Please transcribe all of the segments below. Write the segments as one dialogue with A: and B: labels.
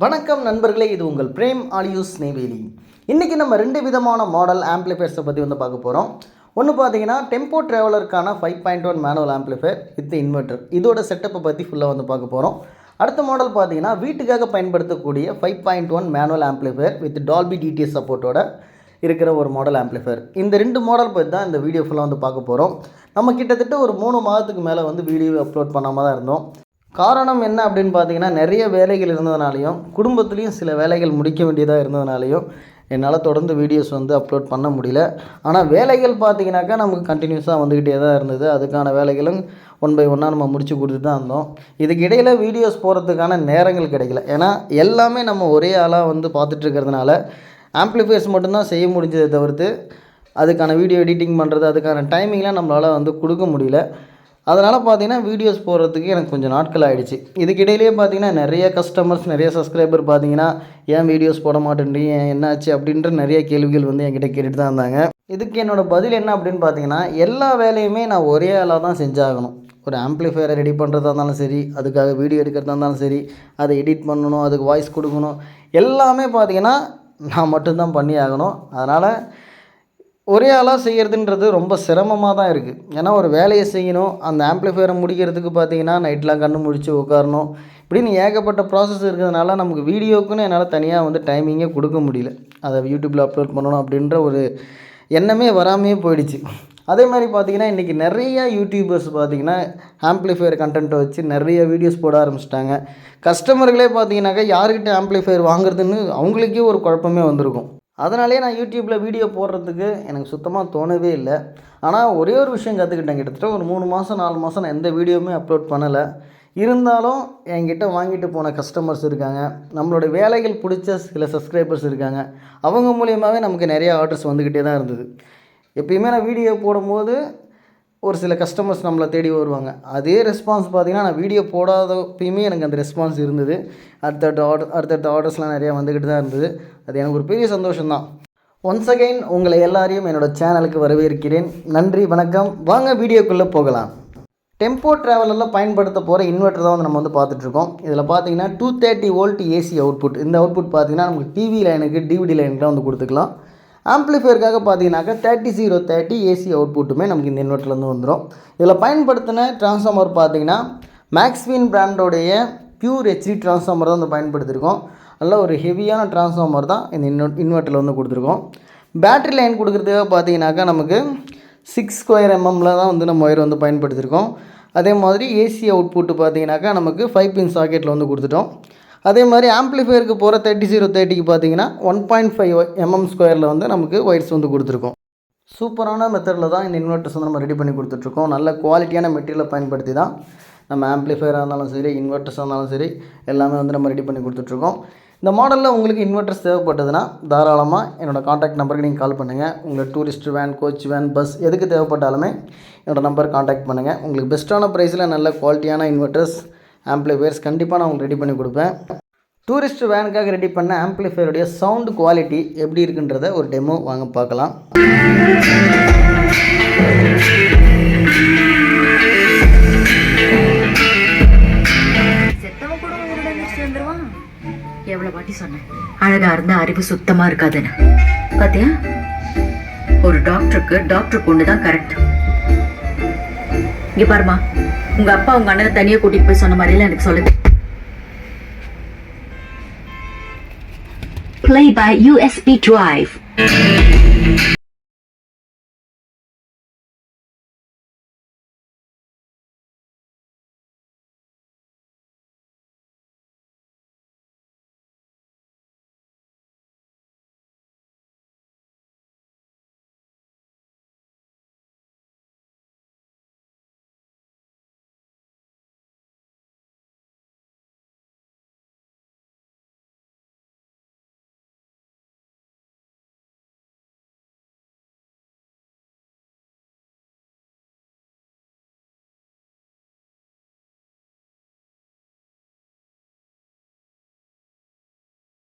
A: வணக்கம் நண்பர்களே, இது உங்கள் பிரேம் ஆடியோஸ் நெய்வேலி. இன்றைக்கி நம்ம ரெண்டு விதமான மாடல் ஆம்ப்ளிஃபையர்ஸை பற்றி பார்க்க போகிறோம். ஒன்று பார்த்தீங்கன்னா டெம்போ ட்ராவலருக்கான 5.1 மேனுவல் ஆம்ப்ளிஃபையர் வித் இன்வெர்ட்டர், இதோட செட்டப்பை பற்றி ஃபுல்லாக பார்க்க போகிறோம். அடுத்த மாடல் பார்த்தீங்கன்னா வீட்டுக்காக பயன்படுத்தக்கூடிய 5.1 manual amplifier with Dolby DTS சப்போர்ட்டோட இருக்கிற ஒரு மாடல் ஆம்ப்ளிஃபையர். இந்த ரெண்டு மாடல் பற்றி தான் இந்த வீடியோ ஃபுல்லாக பார்க்க போகிறோம். நம்ம கிட்டத்தட்ட ஒரு 3 மாதத்துக்கு மேலே வீடியோ அப்லோட் பண்ணாமல் தான் இருந்தோம். காரணம் என்ன அப்படின்னு பார்த்தீங்கன்னா, நிறைய வேலைகள் இருந்ததுனாலையும் குடும்பத்துலேயும் சில வேலைகள் முடிக்க வேண்டியதாக இருந்ததுனாலையும் என்னால் தொடர்ந்து வீடியோஸ் அப்லோட் பண்ண முடியல. ஆனால் வேலைகள் பார்த்தீங்கன்னாக்கா நமக்கு கண்டினியூஸாக வந்துக்கிட்டே தான் இருந்தது. அதுக்கான வேலைகளும் ஒன் பை ஒன்னாக நம்ம முடிச்சு கொடுத்துட்டு தான் இருந்தோம். இதுக்கு இடையில் வீடியோஸ் போகிறதுக்கான நேரங்கள் கிடைக்கல. ஏன்னா எல்லாமே நம்ம ஒரே ஆளாக பார்த்துட்ருக்கிறதுனால ஆம்ப்ளிஃபையர்ஸ் மட்டும்தான் செய்ய முடிஞ்சதை தவிர்த்து அதுக்கான வீடியோ எடிட்டிங் பண்ணுறது, அதுக்கான டைமிங்லாம் நம்மளால் கொடுக்க முடியல. அதனால் பார்த்தீங்கன்னா வீடியோஸ் போடுறதுக்கு எனக்கு கொஞ்சம் நாட்கள் ஆகிடுச்சு. இதுக்கிடையிலே பார்த்தீங்கன்னா நிறைய கஸ்டமர்ஸ், நிறைய சப்ஸ்கிரைபர் பார்த்தீங்கன்னா ஏன் வீடியோஸ் போட மாட்டேன்றீங்க, என்னாச்சு அப்படின்ற நிறைய கேள்விகள் என்கிட்ட கேட்டுட்டு தான் இருந்தாங்க. இதுக்கு என்னோடய பதில் என்ன அப்படின்னு பார்த்தீங்கன்னா, எல்லா வேலையுமே நான் ஒரே ஆளாக தான் செஞ்சாகணும். ஒரு ஆம்ப்ளிஃபையரை ரெடி பண்ணுறதா இருந்தாலும் சரி, அதுக்காக வீடியோ எடுக்கிறதா இருந்தாலும் சரி, அதை எடிட் பண்ணணும், அதுக்கு வாய்ஸ் கொடுக்கணும், எல்லாமே பார்த்தீங்கன்னா நான் மட்டும்தான் பண்ணி ஆகணும். அதனால் ஒரே ஆளாக செய்கிறதுன்றது ரொம்ப சிரமமாக தான் இருக்குது. ஏன்னா ஒரு வேலையை செய்யணும், அந்த ஆம்ப்ளிஃபையரை முடிக்கிறதுக்கு பார்த்தீங்கன்னா நைட்லாம் கண்ணு முடிச்சு உட்காரணும், இப்படின்னு ஏகப்பட்ட ப்ராசஸ் இருக்கிறதுனால நமக்கு வீடியோக்குன்னு என்னால் தனியாக டைமிங்கே கொடுக்க முடியல. அதை யூடியூப்பில் அப்லோட் பண்ணணும் அப்படின்ற ஒரு எண்ணமே வராமையே போயிடுச்சு. அதே மாதிரி பார்த்திங்கன்னா இன்றைக்கி நிறையா யூடியூபர்ஸ் பார்த்திங்கன்னா ஆம்ப்ளிஃபையர் கண்டென்ட்டை வச்சு நிறைய வீடியோஸ் போட ஆரம்பிச்சிட்டாங்க. கஸ்டமர்களே பார்த்திங்கனாக்கா யார்கிட்ட ஆம்ப்ளிஃபையர் வாங்குறதுன்னு அவங்களுக்கே ஒரு குழப்பமே வந்திருக்கும். அதனாலே நான் யூடியூப்பில் வீடியோ போடுறதுக்கு எனக்கு சுத்தமாக தோணவே இல்லை. ஆனால் ஒரே ஒரு விஷயம் கற்றுக்கிட்டேன். கிட்டத்தட்ட ஒரு 3 மாதம் 4 மாதம் நான் எந்த வீடியோவுமே அப்லோட் பண்ணலை. இருந்தாலும் என்கிட்ட வாங்கிட்டு போன கஸ்டமர்ஸ் இருக்காங்க, நம்மளோட வேலைகள் பிடிச்ச சில சப்ஸ்கிரைபர்ஸ் இருக்காங்க. அவங்க மூலியமாகவே நமக்கு நிறைய ஆர்டர்ஸ் வந்துக்கிட்டே தான் இருந்தது. எப்பயுமே நான் வீடியோ போடும்போது ஒரு சில கஸ்டமர்ஸ் நம்மளை தேடி வருவாங்க. அதே ரெஸ்பான்ஸ் பார்த்திங்கன்னா நான் வீடியோ போடாதப்பயுமே எனக்கு அந்த ரெஸ்பான்ஸ் இருந்தது. அடுத்தடுத்த ஆர்டர்ஸ்லாம் நிறையா வந்துக்கிட்டு தான் இருந்தது. அது எனக்கு ஒரு பெரிய சந்தோஷம்தான். ஒன்ஸ் அகைன் உங்களை எல்லாரையும் என்னோடய சேனலுக்கு வரவேற்கிறேன். நன்றி, வணக்கம். வாங்க வீடியோக்குள்ளே போகலாம். டெம்போ ட்ராவலரில் பயன்படுத்த போகிற இன்வெர்ட்டர் தான் நம்ம பார்த்துட்ருக்கோம். இதில் பார்த்தீங்கன்னா 230 வோல்ட் ஏசி அவுட்புட். இந்த அவுட்புட் பார்த்திங்கன்னா நமக்கு டிவி லைனுக்கு, டிவிடி லைனுக்குலாம் கொடுத்துக்கலாம். ஆம்ப்ளிஃபையருக்காக பார்த்தீங்கன்னாக்கா 3030 ஏசி அவுட்புட்டுமே நமக்கு இந்த இன்வெர்ட்டர்லேருந்து வந்துடும். இதில் பயன்படுத்தின டிரான்ஸ்ஃபார்மர் பார்த்தீங்கன்னா மேக்ஸ்வின் பிராண்டோடைய பியூர் ஹெச்டி டிரான்ஸ்ஃபார்மர் தான் பயன்படுத்தியிருக்கோம். நல்ல ஒரு ஹெவியான டிரான்ஸ்ஃபார்மர் தான் இந்த இன்வெர்ட்டரில் கொடுத்துருக்கோம். பேட்டரி லைன் கொடுக்குறதுக்காக பார்த்தீங்கன்னாக்கா நமக்கு 6 ஸ்கொயர் எம்எம்மில் தான் நம்ம ஒயர் பயன்படுத்தியிருக்கோம். அதே மாதிரி ஏசி அவுட்புட்டு பார்த்தீங்கன்னாக்கா நமக்கு 5 பின் சாக்கெட்டில் கொடுத்துட்டோம். அதே மாதிரி ஆம்ப்ளிஃபையருக்கு போகிற 3030க்கு பார்த்தீங்கன்னா 1.5 mm ஸ்கொயரில் நமக்கு ஒயர்ஸ் கொடுத்துருக்கோம். சூப்பரான மெத்தடில் தான் இந்த இன்வெர்ட்டர்ஸ் நம்ம ரெடி பண்ணி கொடுத்துட்ருக்கோம். நல்ல குவாலிட்டியான மெட்டீரியலை பயன்படுத்தி தான் நம்ம ஆம்ப்ளிஃபையராக இருந்தாலும் சரி, இன்வெர்ட்டர்ஸாக இருந்தாலும் சரி, எல்லாமே நம்ம ரெடி பண்ணி கொடுத்துட்ருக்கோம். இந்த மாடலில் உங்களுக்கு இன்வெர்ட்டர்ஸ் தேவைப்பட்டதுன்னா தாராளமாக என்னோடய காண்டாக்ட் நம்பருக்கு நீங்கள் கால் பண்ணுங்கள். உங்களுக்கு tourist van, coach van, bus எதுக்கு தேவைப்பட்டாலுமே என்னோடய நம்பர் காண்டாக்ட் பண்ணுங்கள். உங்களுக்கு பெஸ்ட்டான ப்ரைஸில் நல்ல குவாலிட்டியான இன்வெர்ட்டர்ஸ், ஆம்ப்ளிஃபையர்ஸ் கண்டிப்பாக நான் உங்களுக்கு ரெடி பண்ணி கொடுப்பேன். டூரிஸ்ட் வேனுக்காக ரெடி பண்ண ஆம்ப்ளிஃபையருடைய சவுண்டு குவாலிட்டி எப்படி இருக்குன்றத ஒரு டெமோ வாங்க பார்க்கலாம்.
B: எவ்வளவு வாட்டி சொன்னேன், அழகா இருந்தா அறிவு சுத்தமா இருக்காதுன்னு. பாத்தியா, ஒரு டாக்டருக்கு டாக்டர் பொண்ணுதான் கரெக்ட். இங்க பாருமா, உங்க அப்பா உங்க அண்ணனை தனியா கூட்டிட்டு போய் சொன்ன மாதிரிலாம் எனக்கு சொல்லுது. Play by USB drive.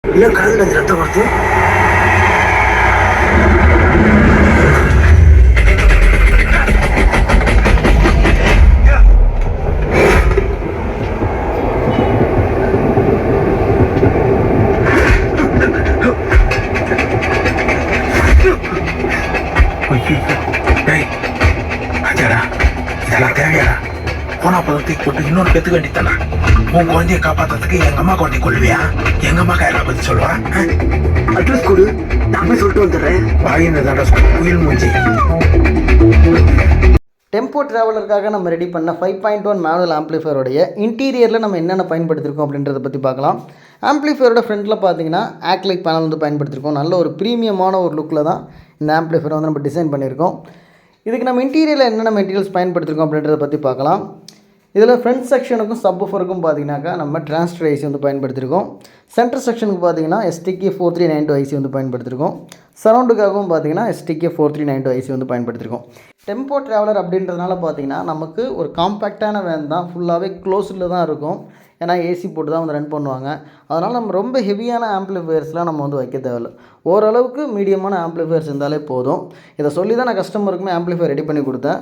A: என்ன கரண்ட் ரத்தம் வருது?
C: காப்பாத்தி போட்டு இன்னொரு பெத்துக்க வேண்டித்தானா? உன் குழந்தைய காப்பாத்துறதுக்கு எங்க அம்மா குழந்தைய கொள்வியா? எங்க அம்மா கையில பத்தி சொல்லுவா?
D: அட்ரஸ் கொடு, நான் போய் சொல்லிட்டு வந்துடுறேன்.
C: வாயினதான குயில் மூஞ்சி.
A: டெம்போ ட்ராவலருக்காக நம்ம ரெடி பண்ண 5.1 மேனுவல் ஆம்ப்ளிஃபையருடைய இன்டீரியரில் நம்ம என்னென்ன பயன்படுத்திருக்கோம் அப்படின்றத பற்றி பார்க்கலாம். ஆம்ப்ளிஃபையரோட ஃப்ரண்ட்டில் பார்த்தீங்கன்னா ஆக்லைட் பேனல் வந்து பயன்படுத்தியிருக்கோம். நல்ல ஒரு ப்ரீமியமான ஒரு லுக்கில் தான் இந்த ஆம்ப்ளிஃபையரை வந்து நம்ம டிசைன் பண்ணியிருக்கோம். இதுக்கு நம்ம இன்டீரியரில் என்னென்ன மெட்டீரியல்ஸ் பயன்படுத்திருக்கோம் அப்படின்றத பற்றி பார்க்கலாம். இதில் ஃப்ரண்ட் செக்ஷனுக்கும் சப்வூஃபருக்கும் பார்த்தீங்கன்னாக்கா நம்ம டிரான்ஸ்டர் ஐசி வந்து பயன்படுத்தியிருக்கோம். சென்டர் செக்ஷனுக்கு பார்த்தீங்கன்னா STK4392 ஐசி வந்து பயன்படுத்தியிருக்கோம். சரௌண்டுக்காகவும் பார்த்தீங்கன்னா STK4392 ஐசி வந்து பயன்படுத்தியிருக்கோம். டெம்போ ட்ராவலர் அப்படின்றதுனால பார்த்தீங்கன்னா நமக்கு ஒரு காம்பேக்டான வேன் தான், ஃபுல்லாகவே க்ளோஸில் தான் இருக்கும். ஏன்னா ஏசி போட்டு தான் வந்து ரன் பண்ணுவாங்க. அதனால் நம்ம ரொம்ப ஹெவியான ஆம்ப்ளிஃபையர்ஸ்லாம் நம்ம வந்து வைக்க தேவையில்லை. ஓரளவுக்கு மீடியமான ஆம்ப்ளிஃபையர்ஸ் இருந்தாலே போதும். இதை சொல்லி தான் நான் கஸ்டமருக்குமே ஆம்ப்ளிஃபையர் ரெடி பண்ணி கொடுத்தேன்.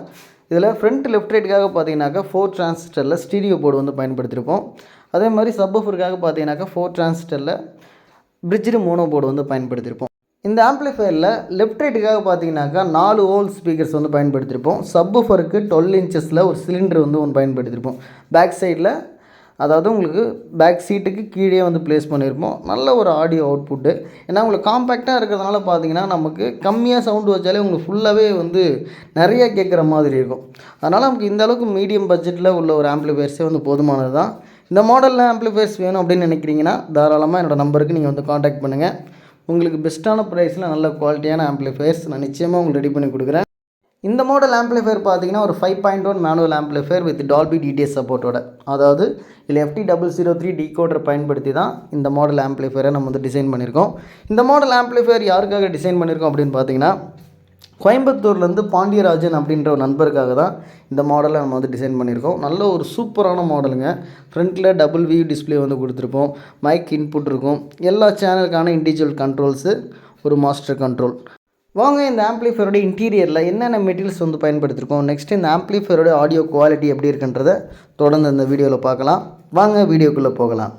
A: இதில் ஃப்ரண்ட் லெஃப்ட் ரைட்டுக்காக பார்த்தீங்கன்னாக்கா 4 டிரான்சிஸ்டரில் ஸ்டீரியோ போர்டு வந்து பயன்படுத்தியிருப்போம். அதே மாதிரி சப்வூஃபருக்காக பார்த்தீங்கன்னாக்கா 4 டிரான்சிஸ்டரில் பிரிட்ஜ்டு மோனோ போர்டு வந்து பயன்படுத்தியிருப்போம். இந்த ஆம்ப்ளிஃபையரில் லெஃப்ட் ரைட்டுக்காக பார்த்தீங்கன்னாக்கா 4 ஹோல் ஸ்பீக்கர்ஸ் வந்து பயன்படுத்தியிருப்போம். சப்வூஃபருக்கு 12 இன்ச்சஸில் ஒரு சிலிண்டர் வந்து ஒன்று பயன்படுத்தியிருப்போம். பேக் சைடில், அதாவது உங்களுக்கு பேக் சீட்டுக்கு கீழே வந்து ப்ளேஸ் பண்ணியிருப்போம். நல்ல ஒரு ஆடியோ அவுட்புட்டு. ஏன்னா உங்களுக்கு காம்பேக்டாக இருக்கிறதுனால பார்த்தீங்கன்னா நமக்கு கம்மியாக சவுண்டு வச்சாலே உங்களுக்கு ஃபுல்லாகவே வந்து நிறைய கேட்குற மாதிரி இருக்கும். அதனால் நமக்கு இந்த அளவுக்கு மீடியம் பட்ஜெட்டில் உள்ள ஒரு ஆம்ப்ளிஃபையர்ஸே வந்து போதுமானது தான். இந்த மாடலில் ஆம்ப்ளிஃபையர்ஸ் வேணும் அப்படின்னு நினைக்கிறீங்கன்னா தாராளமாக என்னோடய நம்பருக்கு நீங்கள் வந்து காண்டாக்ட் பண்ணுங்கள். உங்களுக்கு பெஸ்ட்டான ப்ரைஸில் நல்ல குவாலிட்டியான ஆம்ப்ளிஃபையர்ஸ் நான் நிச்சயமாக உங்களுக்கு ரெடி பண்ணி கொடுக்குறேன். இந்த மாடல் ஆம்ப்ளிஃபையர் பார்த்தீங்கன்னா ஒரு 5.1 manual amplifier with Dolby DTS சப்போர்ட்டோட, அதாவது இதில் FT003 டீகோடர் பயன்படுத்தி தான் இந்த மாடல் ஆம்ப்ளிஃபையரை நம்ம வந்து டிசைன் பண்ணியிருக்கோம். இந்த மாடல் ஆம்ப்ளிஃபையர் யாருக்காக டிசைன் பண்ணியிருக்கோம் அப்படின்னு பார்த்தீங்கன்னா கோயம்புத்தூர்லேருந்து பாண்டியராஜன் அப்படின்ற ஒரு நண்பருக்காக தான் இந்த மாடலை நம்ம வந்து டிசைன் பண்ணியிருக்கோம். நல்ல ஒரு சூப்பரான மாடலுங்க. ஃப்ரண்ட்டில் டபுள் வியூ டிஸ்பிளே வந்து கொடுத்துருப்போம். மைக் இன்புட் இருக்கும். எல்லா சேனலுக்கான இண்டிவிஜுவல் கண்ட்ரோல்ஸு, ஒரு மாஸ்டர் கண்ட்ரோல். வாங்க இந்த ஆம்ப்ளிஃபையரோட இன்டீரியரில் என்னென்ன மெட்டீரியல்ஸ் வந்து பயன்படுத்தியிருக்கோம், நெக்ஸ்ட் இந்த ஆம்ப்ளிஃபையரோட ஆடியோ குவாலிட்டி எப்படி இருக்குன்றதை தொடர்ந்து இந்த வீடியோவில் பார்க்கலாம். வாங்க வீடியோக்குள்ளே போகலாம்.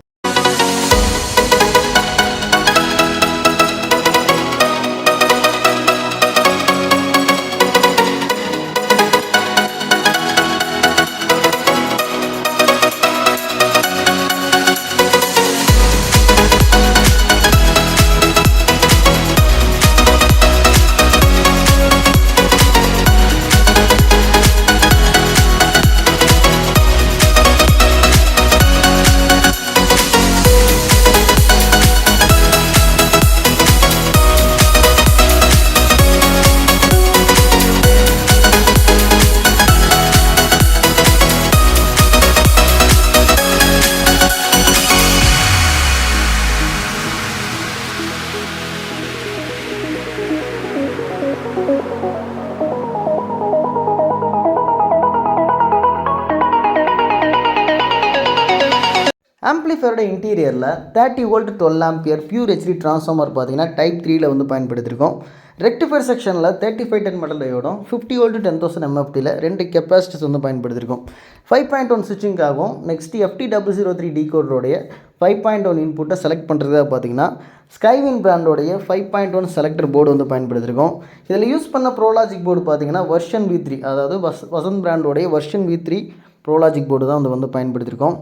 A: ஆம்ப்ளிஃபையரோட இன்டீரியரில் 30 volt 12 ampere pure HD transformer பார்த்தீங்கன்னா டைப் 3ல் வந்து பயன்படுத்தியிருக்கோம். ரெக்டிஃபையர் செக்ஷனில் 3510 மெட்டல் டயோடும் 50 வோல்ட் 10,000 MFTயில் 2 கெப்பாசிட்டர்ஸ் வந்து பயன்படுத்தியிருக்கோம். 5.1 ஸ்விட்சிங்காகவும் நெக்ஸ்ட் FT003 டீகோடருடைய 5.1 இன்புட்டை செலக்ட் பண்ணுறதா பார்த்தீங்கன்னா ஸ்கைவின் பிராண்டோடைய 5.1 செலக்டர் போர்டு வந்து பயன்படுத்தியிருக்கோம். இதில் யூஸ் பண்ண ப்ரோலாஜிக் போர்டு பார்த்தீங்கன்னா வெர்ஷன் V3, அதாவது வசந்த் பிராண்டோடைய வெர்ஷன் V3 ப்ரோலாஜிக் போர்டு தான் வந்து பயன்படுத்தியிருக்கோம்.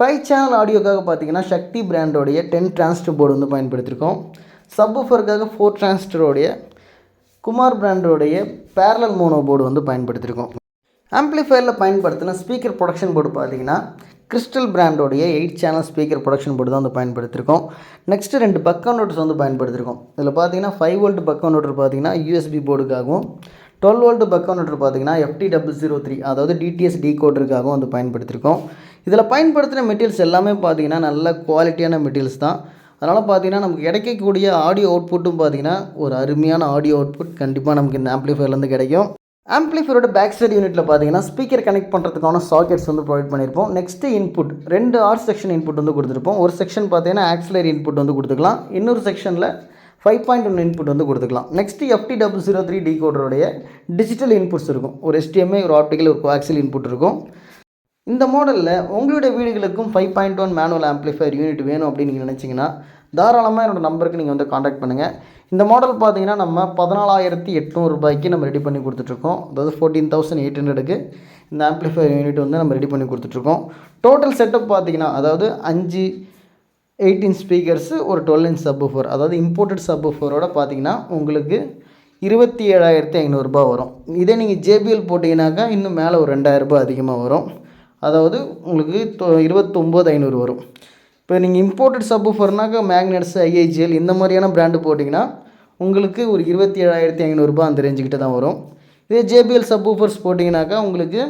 A: 5 சேனல் ஆடியோக்காக பார்த்தீங்கன்னா சக்தி பிராண்டோடைய 10 டிரான்சிஸ்டர் போர்டு வந்து பயன்படுத்தியிருக்கோம். சப்வூஃபருக்காக 4 டிரான்சிஸ்டரோடைய குமார் பிராண்டோடைய பேரலல் மோனோ போர்டு வந்து பயன்படுத்தியிருக்கோம். ஆம்ப்ளிஃபையரில் பயன்படுத்தின ஸ்பீக்கர் ப்ரொடக்ஷன் போர்டு பார்த்தீங்கன்னா கிறிஸ்டல் பிராண்டோடைய 8 சேனல் ஸ்பீக்கர் ப்ரொடக்ஷன் போர்டு தான் வந்து பயன்படுத்தியிருக்கோம். நெக்ஸ்ட்டு 2 பக் கன்வெர்ட்டர்ஸ் வந்து பயன்படுத்தியிருக்கோம். இதில் பார்த்தீங்கன்னா 5 வோல்ட் பக் கன்வெர்ட்டர் பார்த்தீங்கன்னா USB போர்டுக்காகவும் 12 வோல்ட் பக் கன்வெர்ட்டர் பார்த்தீங்கன்னா FT003, அதாவது DTS டீகோடருக்காகவும் வந்து பயன்படுத்தியிருக்கோம். இதில் பயன்படுத்தின மெட்டீரியல்ஸ் எல்லாமே பார்த்தீங்கன்னா நல்ல குவாலிட்டியான மெட்டீரியல்ஸ் தான். அதனால் பார்த்தீங்கன்னா நமக்கு கிடைக்கக்கூடிய ஆடியோ அவுட்புட்டும் பார்த்தீங்கன்னா ஒரு அருமையான ஆடியோ அவுட்புட் கண்டிப்பாக நமக்கு இந்த ஆம்ப்ளிஃபையர்லேருந்து கிடைக்கும். ஆம்ப்ளிஃபையரோட பேக் சைடு யூனிட்டில் பார்த்தீங்கன்னா ஸ்பீக்கர் கனெக்ட் பண்ணுறதுக்கான சாக்கெட்ஸ் வந்து ப்ரொவைட் பண்ணியிருப்போம். Next input 2 or section input வந்து கொடுத்துருப்போம். ஒரு செக்ஷன் பார்த்தீங்கன்னா ஆக்சிலரி இன்புட் வந்து கொடுத்துக்கலாம். இன்னொரு செக்ஷனில் 5.1 இன்புட் வந்து கொடுத்துக்கலாம். நெக்ஸ்ட்டு FT003 டீகோடருடைய டிஜிட்டல் இன்புட்ஸ் இருக்கும். ஒரு HDMI, ஒரு ஆப்டிக்கல், ஒரு கோஆக்சியல் இன்புட் இருக்கும். இந்த மாடலில் உங்களுடைய வீடுகளுக்கும் 5.1 மேனுவல் ஆம்ப்ளிஃபையர் யூனிட் வேணும் அப்படின்னு நீங்கள் நினச்சிங்கன்னா தாராளமாக என்னோடய நம்பருக்கு நீங்கள் வந்து காண்டாக்ட் பண்ணுங்கள். இந்த மாடல் பார்த்தீங்கன்னா நம்ம 14,800 ரூபாய்க்கு நம்ம ரெடி பண்ணி கொடுத்துட்ருக்கோம். அதாவது 14,800க்கு இந்த ஆம்ப்ளிஃபையர் யூனிட் வந்து நம்ம ரெடி பண்ணி கொடுத்துட்ருக்கோம். டோட்டல் செட்டப் பார்த்திங்கன்னா அதாவது 5 18 ஸ்பீக்கர்ஸு ஒரு 12 இன்ச் சப்வூஃபர், அதாவது இம்போர்ட்டட் சப்வூஃபரோட பார்த்திங்கன்னா உங்களுக்கு 27,500 வரும். இதே நீங்கள் JBL போட்டிங்கனாக்கா இன்னும் மேலே ஒரு 2,000 அதிகமாக வரும். அதாவது உங்களுக்கு 29,500 வரும். இப்போ நீங்கள் இம்போர்ட்டட் சப்வூஃபர்னாக்கா மேக்னட்ஸ், IIGL இந்த மாதிரியான பிராண்டு போட்டிங்கன்னா உங்களுக்கு ஒரு 27,500 அந்த ரேஞ்சுக்கிட்ட தான் வரும். இதே JBL சப்வூஃபர்ஸ் போட்டிங்கனாக்கா உங்களுக்கு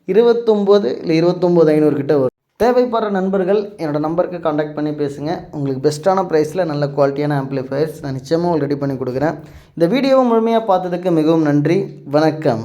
A: 29 இல்லை 29,500 கிட்ட வரும். தேவைப்படுற நண்பர்கள் என்னோடய நம்பருக்கு காண்டாக்ட் பண்ணி பேசுங்க. உங்களுக்கு பெஸ்ட்டான ப்ரைஸில் நல்ல குவாலிட்டியான ஆம்ப்ளிஃபயர்ஸ் நான் நிச்சயமாக உங்களுக்கு ரெடி பண்ணி கொடுக்குறேன். இந்த வீடியோவை முழுமையாக பார்த்ததுக்கு மிகவும் நன்றி. வணக்கம்.